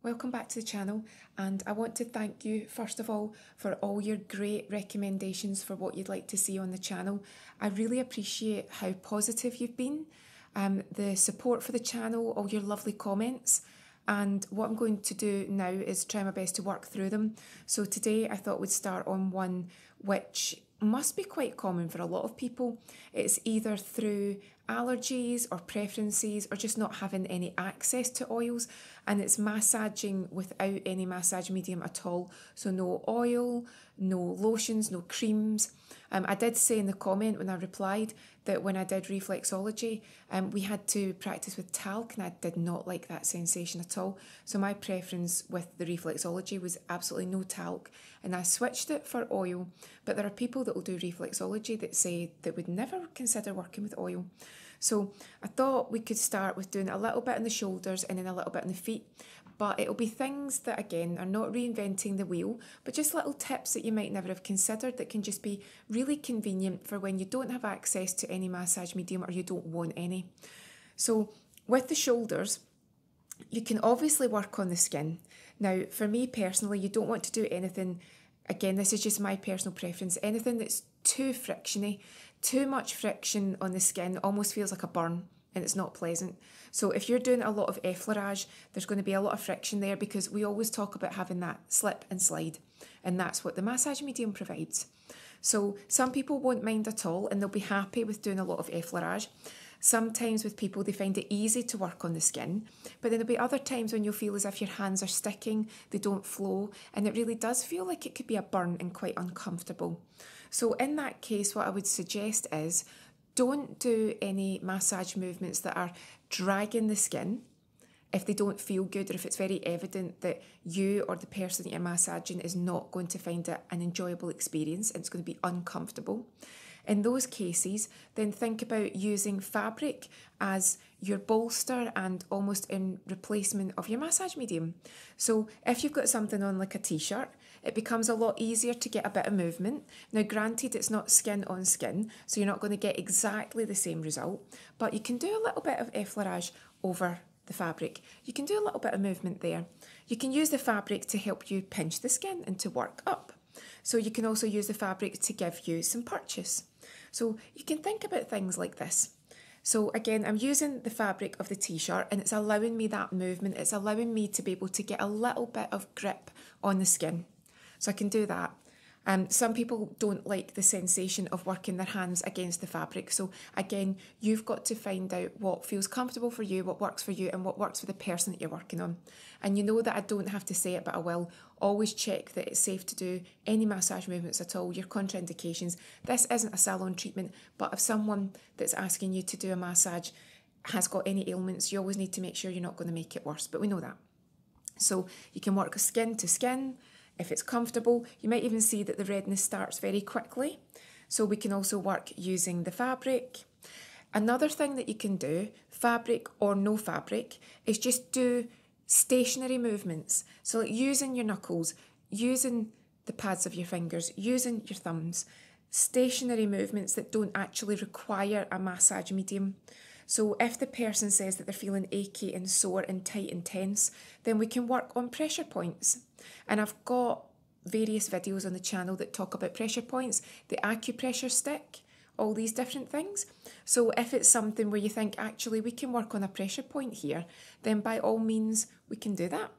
Welcome back to the channel, and I want to thank you first of all for all your great recommendations for what you'd like to see on the channel. I really appreciate how positive you've been, the support for the channel, all your lovely comments, and what I'm going to do now is try my best to work through them. So today I thought we'd start on one which must be quite common for a lot of people. It's either through allergies or preferences or just not having any access to oils, and it's massaging without any massage medium at all. So no oil, no lotions, no creams. I did say in the comment when I replied that when I did reflexology, we had to practice with talc, and I did not like that sensation at all. So my preference with the reflexology was absolutely no talc, and I switched it for oil. But there are people that will do reflexology that say they would never consider working with oil. So I thought we could start with doing a little bit on the shoulders and then a little bit on the feet. But it'll be things that, again, are not reinventing the wheel, but just little tips that you might never have considered that can just be really convenient for when you don't have access to any massage medium or you don't want any. So with the shoulders, you can obviously work on the skin. Now, for me personally, you don't want to do anything, again, this is just my personal preference, anything that's too frictiony. Too much friction on the skin almost feels like a burn, and it's not pleasant. So if you're doing a lot of effleurage, there's going to be a lot of friction there because we always talk about having that slip and slide, and that's what the massage medium provides. So some people won't mind at all and they'll be happy with doing a lot of effleurage. Sometimes with people, they find it easy to work on the skin, but then there'll be other times when you'll feel as if your hands are sticking, they don't flow, and it really does feel like it could be a burn and quite uncomfortable. So in that case, what I would suggest is don't do any massage movements that are dragging the skin if they don't feel good or if it's very evident that you or the person that you're massaging is not going to find it an enjoyable experience and it's going to be uncomfortable. In those cases, then think about using fabric as your bolster and almost in replacement of your massage medium. So if you've got something on like a t-shirt, it becomes a lot easier to get a bit of movement. Now, granted, it's not skin on skin, so you're not going to get exactly the same result, but you can do a little bit of effleurage over the fabric. You can do a little bit of movement there. You can use the fabric to help you pinch the skin and to work up. So you can also use the fabric to give you some purchase. So you can think about things like this. So again, I'm using the fabric of the t-shirt and it's allowing me that movement. It's allowing me to be able to get a little bit of grip on the skin. So I can do that. Some people don't like the sensation of working their hands against the fabric. So again, you've got to find out what feels comfortable for you, what works for you, and what works for the person that you're working on. And you know that I don't have to say it, but I will. Always check that it's safe to do any massage movements at all, your contraindications. This isn't a salon treatment, but if someone that's asking you to do a massage has got any ailments, you always need to make sure you're not going to make it worse, but we know that. So you can work skin to skin. If it's comfortable, you might even see that the redness starts very quickly. So we can also work using the fabric. Another thing that you can do, fabric or no fabric, is just do stationary movements. So like using your knuckles, using the pads of your fingers, using your thumbs, stationary movements that don't actually require a massage medium. So if the person says that they're feeling achy and sore and tight and tense, then we can work on pressure points. And I've got various videos on the channel that talk about pressure points, the acupressure stick, all these different things. So if it's something where you think, actually, we can work on a pressure point here, then by all means, we can do that.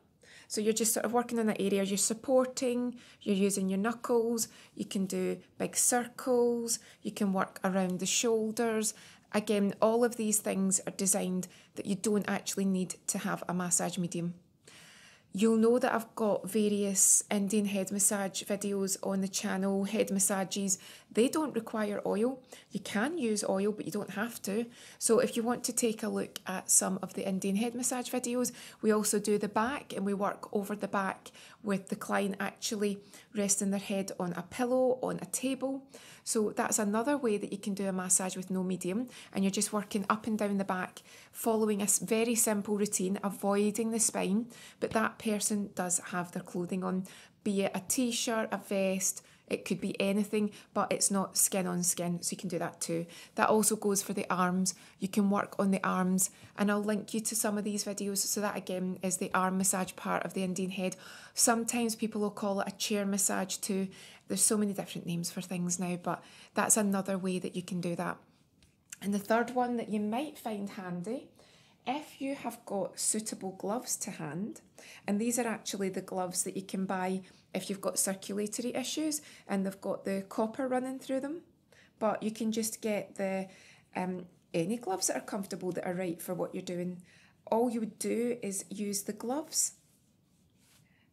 So you're just sort of working on that area, you're supporting, you're using your knuckles, you can do big circles, you can work around the shoulders. Again, all of these things are designed that you don't actually need to have a massage medium. You'll know that I've got various Indian head massage videos on the channel, head massages. They don't require oil. You can use oil, but you don't have to. So if you want to take a look at some of the Indian head massage videos, we also do the back and we work over the back with the client actually resting their head on a pillow, on a table. So that's another way that you can do a massage with no medium, and you're just working up and down the back, following a very simple routine, avoiding the spine, but that person does have their clothing on, be it a t-shirt, a vest, It could be anything, but it's not skin on skin, so you can do that too. That also goes for the arms. You can work on the arms, and I'll link you to some of these videos. So that again is the arm massage part of the Indian head. Sometimes people will call it a chair massage too. There's so many different names for things now, but that's another way that you can do that. And the third one that you might find handy, if you have got suitable gloves to hand, and these are actually the gloves that you can buy if you've got circulatory issues and they've got the copper running through them, but you can just get the any gloves that are comfortable, that are right for what you're doing. All you would do is use the gloves,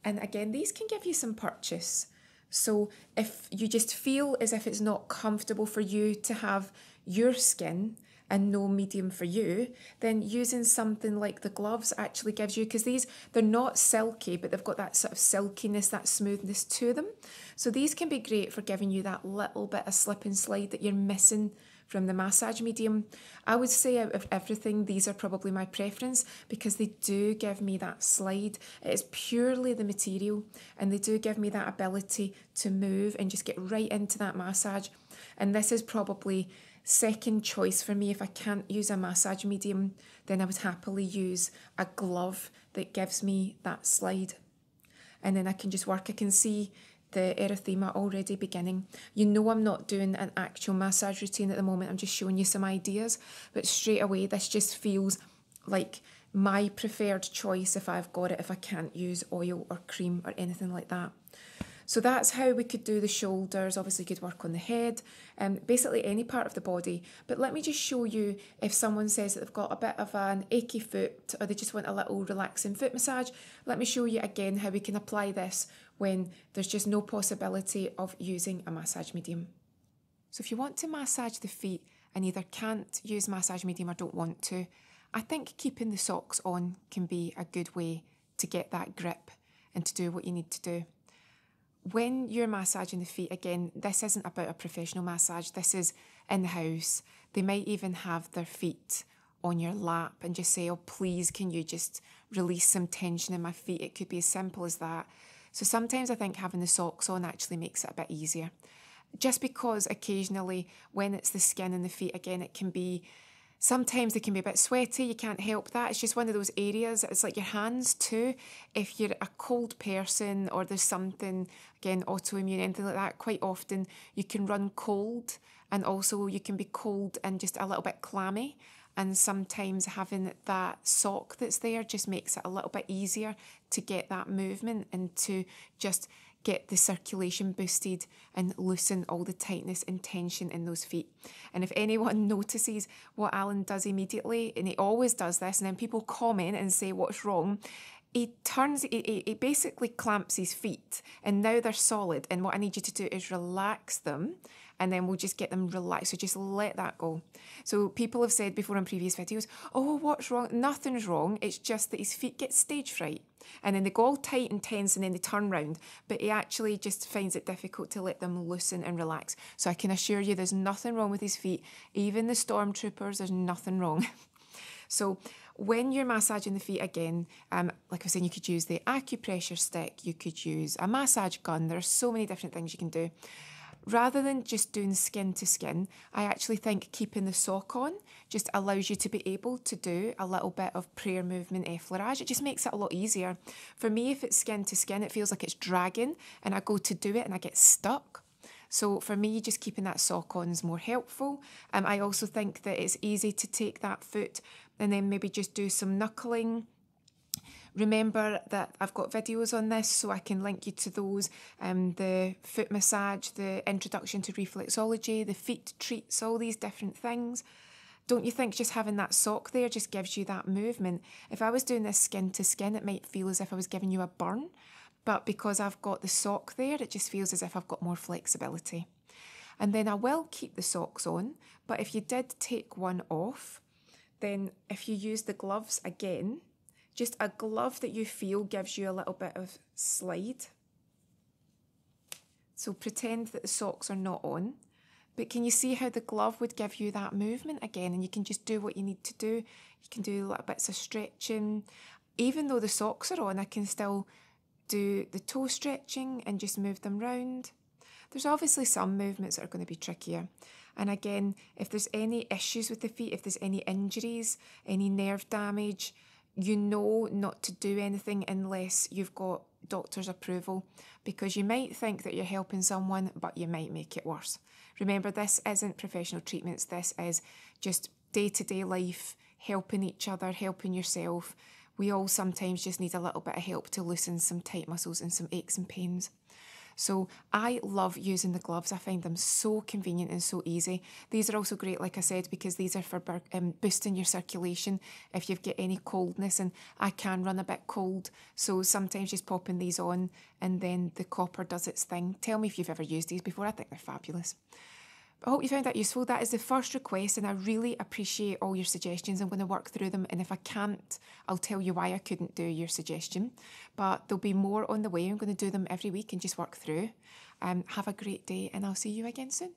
and again, these can give you some purchase. So if you just feel as if it's not comfortable for you to have your skin and no medium for you, then using something like the gloves actually gives you, because they're not silky, but they've got that sort of silkiness, that smoothness to them. So these can be great for giving you that little bit of slip and slide that you're missing from the massage medium. I would say out of everything, these are probably my preference, because they do give me that slide. It is purely the material, and they do give me that ability to move and just get right into that massage. And this is probably second choice for me. If I can't use a massage medium, then I would happily use a glove that gives me that slide. And then I can just work. I can see the erythema already beginning. You know, I'm not doing an actual massage routine at the moment. I'm just showing you some ideas. But straight away, this just feels like my preferred choice if I've got it, if I can't use oil or cream or anything like that. So that's how we could do the shoulders. Obviously, you could work on the head, basically any part of the body. But let me just show you, if someone says that they've got a bit of an achy foot, or they just want a little relaxing foot massage, let me show you again how we can apply this when there's just no possibility of using a massage medium. So if you want to massage the feet and either can't use massage medium or don't want to, I think keeping the socks on can be a good way to get that grip and to do what you need to do. When you're massaging the feet, again, this isn't about a professional massage. This is in the house. They might even have their feet on your lap and just say, oh, please, can you just release some tension in my feet? It could be as simple as that. So sometimes I think having the socks on actually makes it a bit easier. Just because occasionally when it's the skin and the feet, again, sometimes they can be a bit sweaty. You can't help that. It's just one of those areas. It's like your hands too. If you're a cold person or there's something, again, autoimmune, anything like that, quite often you can run cold, and also you can be cold and just a little bit clammy. And sometimes having that sock that's there just makes it a little bit easier to get that movement and to just get the circulation boosted and loosen all the tightness and tension in those feet. And if anyone notices what Alan does immediately, and he always does this, and then people comment and say what's wrong, he basically clamps his feet, and now they're solid, and what I need you to do is relax them, and then we'll just get them relaxed. So just let that go. So people have said before in previous videos, oh, what's wrong? Nothing's wrong. It's just that his feet get stage fright, and then they go all tight and tense, and then they turn round. But he actually just finds it difficult to let them loosen and relax. So I can assure you there's nothing wrong with his feet. Even the stormtroopers, there's nothing wrong. So when you're massaging the feet, again, like I was saying, you could use the acupressure stick, you could use a massage gun. There are so many different things you can do. Rather than just doing skin to skin, I actually think keeping the sock on just allows you to be able to do a little bit of prayer movement effleurage. It just makes it a lot easier. For me, if it's skin to skin, it feels like it's dragging, and I go to do it and I get stuck. So for me, just keeping that sock on is more helpful. I also think that it's easy to take that foot and then maybe just do some knuckling. Remember that I've got videos on this, so I can link you to those. The foot massage, the introduction to reflexology, the feet treats, all these different things. Don't you think just having that sock there just gives you that movement? If I was doing this skin to skin, it might feel as if I was giving you a burn. But because I've got the sock there, it just feels as if I've got more flexibility. And then I will keep the socks on, but if you did take one off, then if you use the gloves again, just a glove that you feel gives you a little bit of slide. So pretend that the socks are not on, but can you see how the glove would give you that movement again? And you can just do what you need to do. You can do little bits of stretching. Even though the socks are on, I can still do the toe stretching and just move them round. There's obviously some movements that are going to be trickier. And again, if there's any issues with the feet, if there's any injuries, any nerve damage, you know not to do anything unless you've got doctor's approval, because you might think that you're helping someone, but you might make it worse. Remember, this isn't professional treatments. This is just day-to-day life, helping each other, helping yourself. We all sometimes just need a little bit of help to loosen some tight muscles and some aches and pains. So I love using the gloves. I find them so convenient and so easy. These are also great, like I said, because these are for boosting your circulation if you've got any coldness, and I can run a bit cold. So sometimes just popping these on and then the copper does its thing. Tell me if you've ever used these before. I think they're fabulous. I hope you found that useful. That is the first request, and I really appreciate all your suggestions. I'm going to work through them, and if I can't, I'll tell you why I couldn't do your suggestion. But there'll be more on the way. I'm going to do them every week and just work through. Have a great day, and I'll see you again soon.